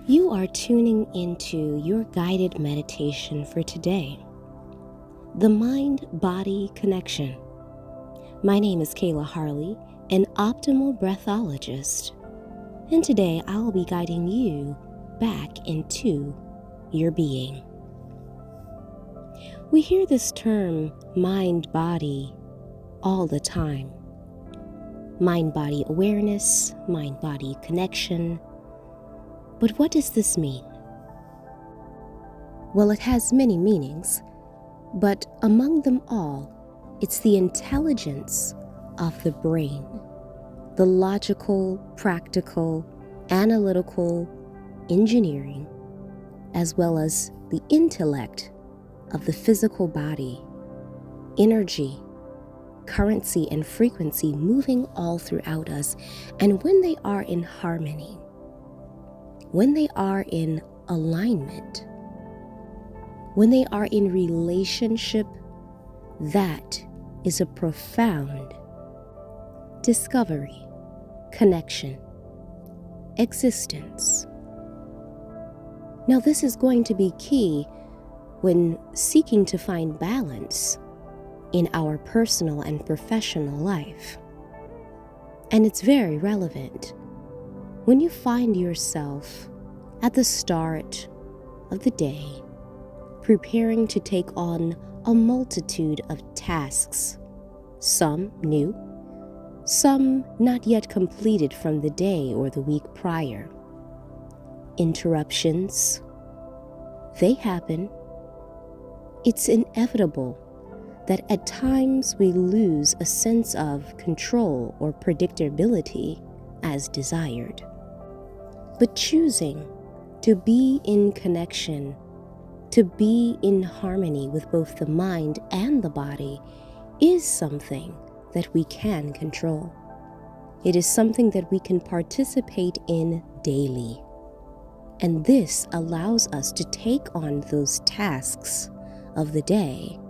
You are tuning into your guided meditation for today, the Mind-Body Connection. My name is Kayla Harley, an optimal breathologist, and today I'll be guiding you back into your being. We hear this term mind-body all the time. Mind-body awareness, mind-body connection. But what does this mean? Well, it has many meanings, but among them all, it's the intelligence of the brain, the logical, practical, analytical, engineering, as well as the intellect of the physical body, energy, currency, and frequency moving all throughout us. And when they are in harmony, when they are in alignment, when they are in relationship, that is a profound discovery, connection, existence. Now, this is going to be key when seeking to find balance in our personal and professional life. And it's very relevant when you find yourself at the start of the day preparing to take on a multitude of tasks, some new, some not yet completed from the day or the week prior. Interruptions, they happen. It's inevitable that at times we lose a sense of control or predictability as desired. But choosing to be in connection, to be in harmony with both the mind and the body, is something that we can control. It is something that we can participate in daily. And this allows us to take on those tasks of the day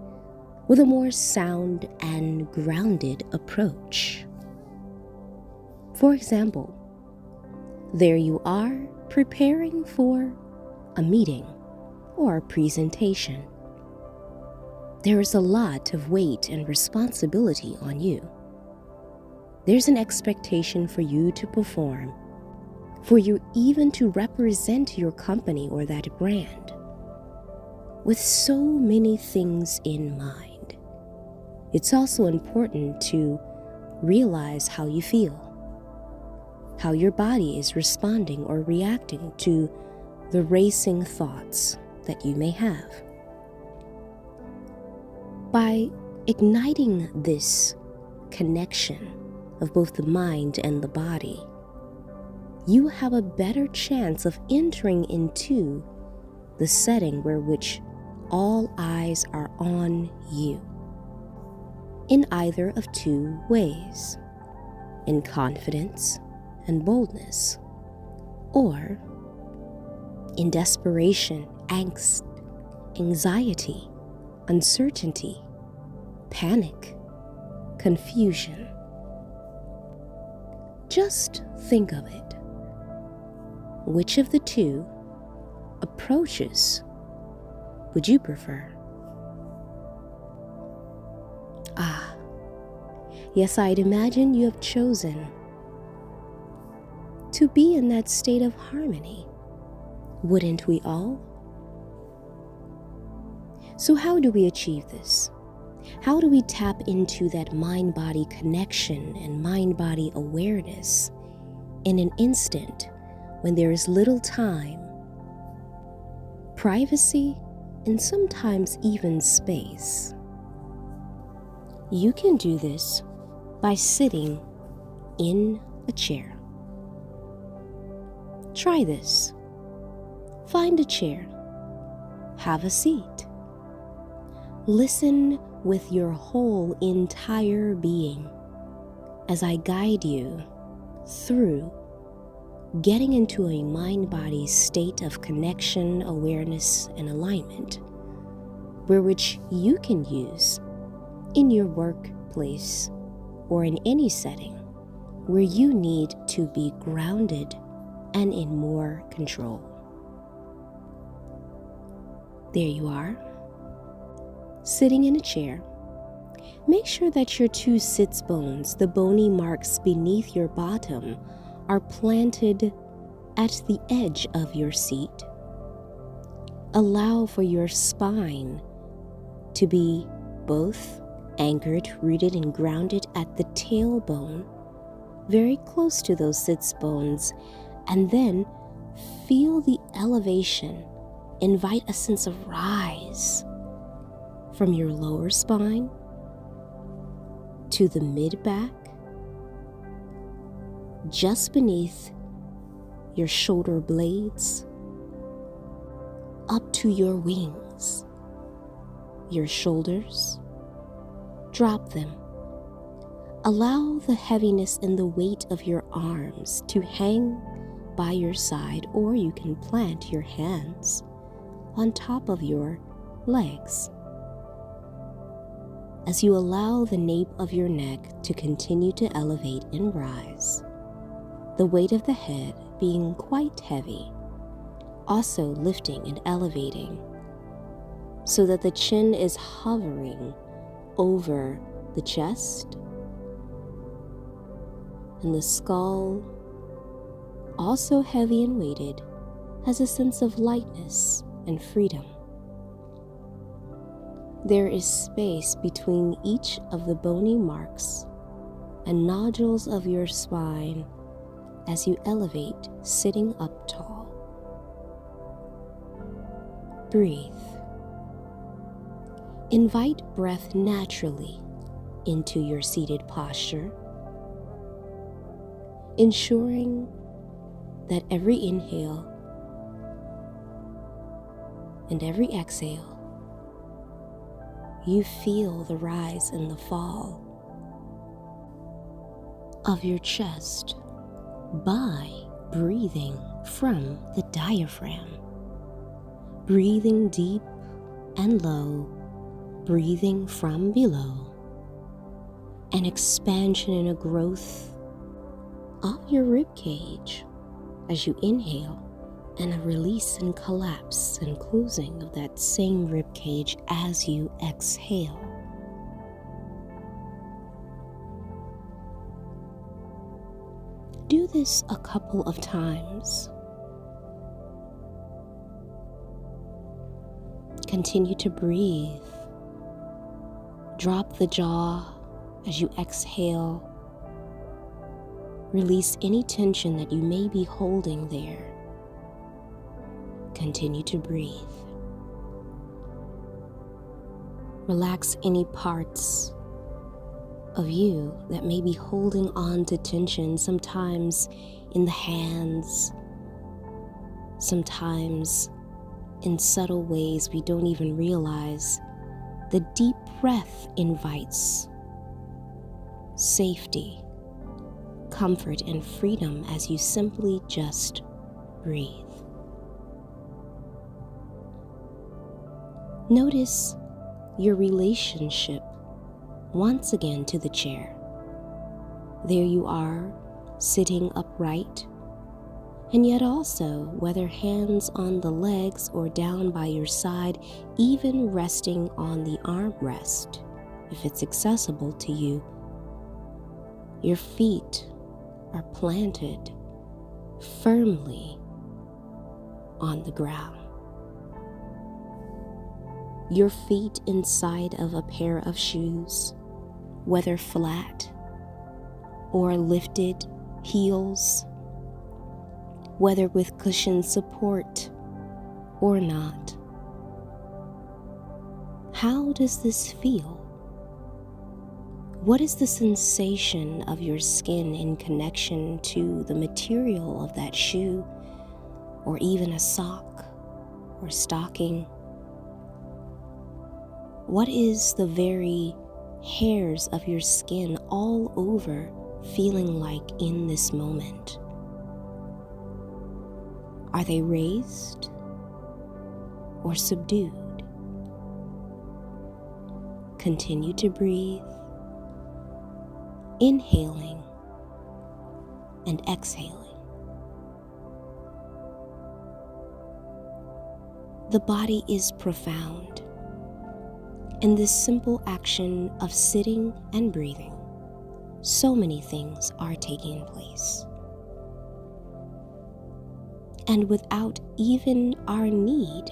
with a more sound and grounded approach. For example, there you are preparing for a meeting or a presentation. There is a lot of weight and responsibility on you. There's an expectation for you to perform, for you even to represent your company or that brand, with so many things in mind. It's also important to realize how you feel, how your body is responding or reacting to the racing thoughts that you may have. By igniting this connection of both the mind and the body, you have a better chance of entering into the setting where which all eyes are on you in either of two ways, in confidence and boldness, or in desperation, angst, anxiety, uncertainty, panic, confusion. Just think of it. Which of the two approaches would you prefer? Yes, I'd imagine you have chosen to be in that state of harmony. Wouldn't we all? So how do we achieve this? How do we tap into that mind-body connection and mind-body awareness in an instant when there is little time, privacy, and sometimes even space? You can do this by sitting in a chair. Try this. Find a chair. Have a seat. Listen with your whole entire being as I guide you through getting into a mind-body state of connection, awareness, and alignment, where which you can use in your workplace or in any setting where you need to be grounded and in more control. There you are, sitting in a chair. Make sure that your two sits bones, the bony marks beneath your bottom, are planted at the edge of your seat. Allow for your spine to be both anchored, rooted, and grounded at the tailbone, very close to those sits bones, and then feel the elevation. Invite a sense of rise from your lower spine to the mid-back, just beneath your shoulder blades, up to your wings, your shoulders. Drop them. Allow the heaviness and the weight of your arms to hang by your side, or you can plant your hands on top of your legs. As you allow the nape of your neck to continue to elevate and rise, the weight of the head being quite heavy, also lifting and elevating so that the chin is hovering over the chest, and the skull, also heavy and weighted, has a sense of lightness and freedom. There is space between each of the bony marks and nodules of your spine as you elevate, sitting up tall. Breathe. Invite breath naturally into your seated posture, ensuring that every inhale and every exhale, you feel the rise and the fall of your chest by breathing from the diaphragm. Breathing deep and low, breathing from below, an expansion and a growth of your rib cage as you inhale, and a release and collapse and closing of that same rib cage as you exhale. Do this a couple of times. Continue to breathe. Drop the jaw as you exhale. Release any tension that you may be holding there. Continue to breathe. Relax any parts of you that may be holding on to tension, sometimes in the hands, sometimes in subtle ways we don't even realize. The deep breath invites safety, comfort, and freedom as you simply just breathe. Notice your relationship once again to the chair. There you are, sitting upright, and yet also, whether hands on the legs or down by your side, even resting on the armrest, if it's accessible to you, your feet are planted firmly on the ground. Your feet inside of a pair of shoes, whether flat or lifted heels, whether with cushion support or not. How does this feel? What is the sensation of your skin in connection to the material of that shoe, or even a sock or stocking? What is the very hairs of your skin all over feeling like in this moment? Are they raised or subdued? Continue to breathe, inhaling and exhaling. The body is profound, and this simple action of sitting and breathing, so many things are taking place. And without even our need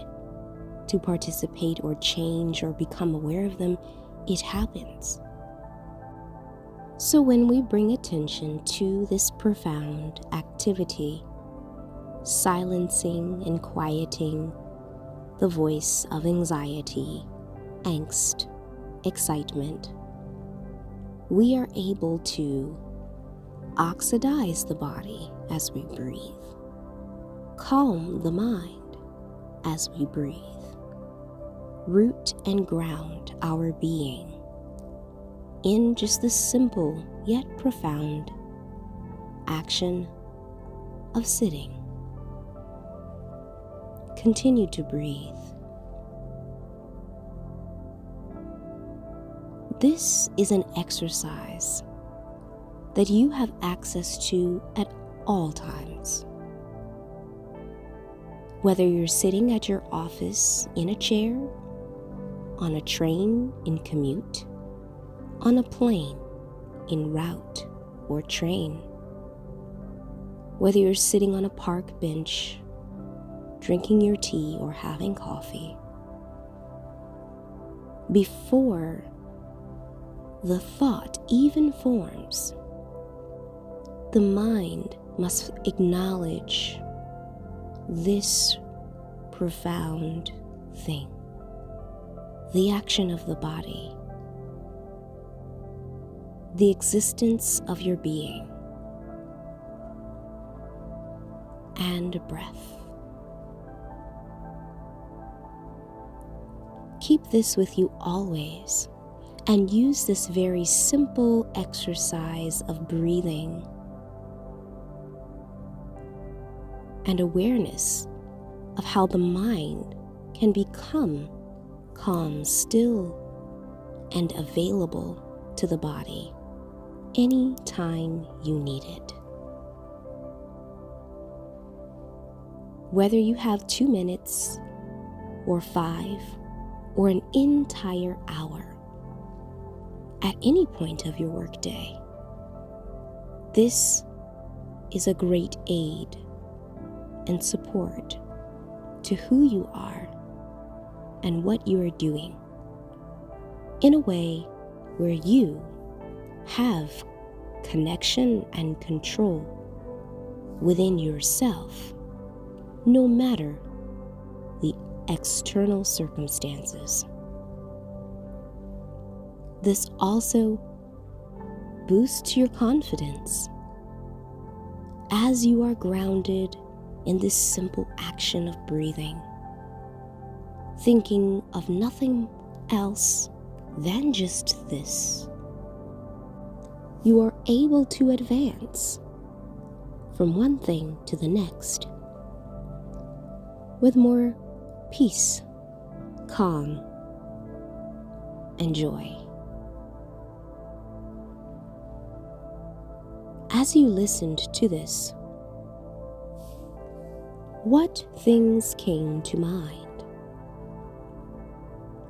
to participate or change or become aware of them, it happens. So when we bring attention to this profound activity, silencing and quieting the voice of anxiety, angst, excitement, we are able to oxidize the body as we breathe, calm the mind as we breathe, root and ground our being in just the simple yet profound action of sitting. Continue to breathe. This is an exercise that you have access to at all times. Whether you're sitting at your office in a chair, on a train in commute, on a plane in route or train, whether you're sitting on a park bench, drinking your tea or having coffee, before the thought even forms, the mind must acknowledge this profound thing, the action of the body, the existence of your being, and breath. Keep this with you always, and use this very simple exercise of breathing and awareness of how the mind can become calm, still, and available to the body anytime you need it. Whether you have 2 minutes or 5 or an entire hour at any point of your workday, this is a great aid and support to who you are and what you are doing in a way where you have connection and control within yourself, no matter the external circumstances. This also boosts your confidence as you are grounded in this simple action of breathing, thinking of nothing else than just this. You are able to advance from one thing to the next with more peace, calm, and joy. As you listened to this, what things came to mind?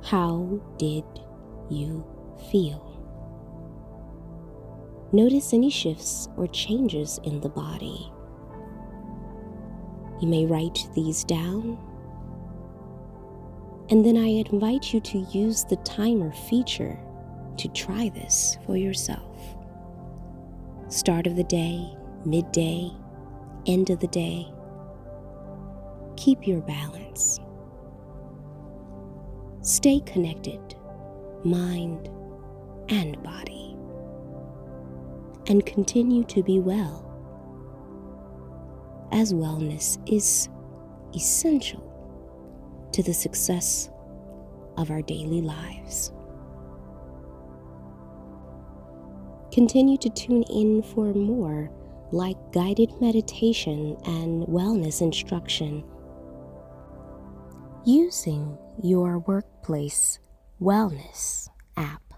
How did you feel? Notice any shifts or changes in the body. You may write these down, and then I invite you to use the timer feature to try this for yourself. Start of the day, midday, end of the day. Keep your balance. Stay connected, mind and body, and continue to be well, as wellness is essential to the success of our daily lives. Continue to tune in for more like guided meditation and wellness instruction using your workplace wellness app.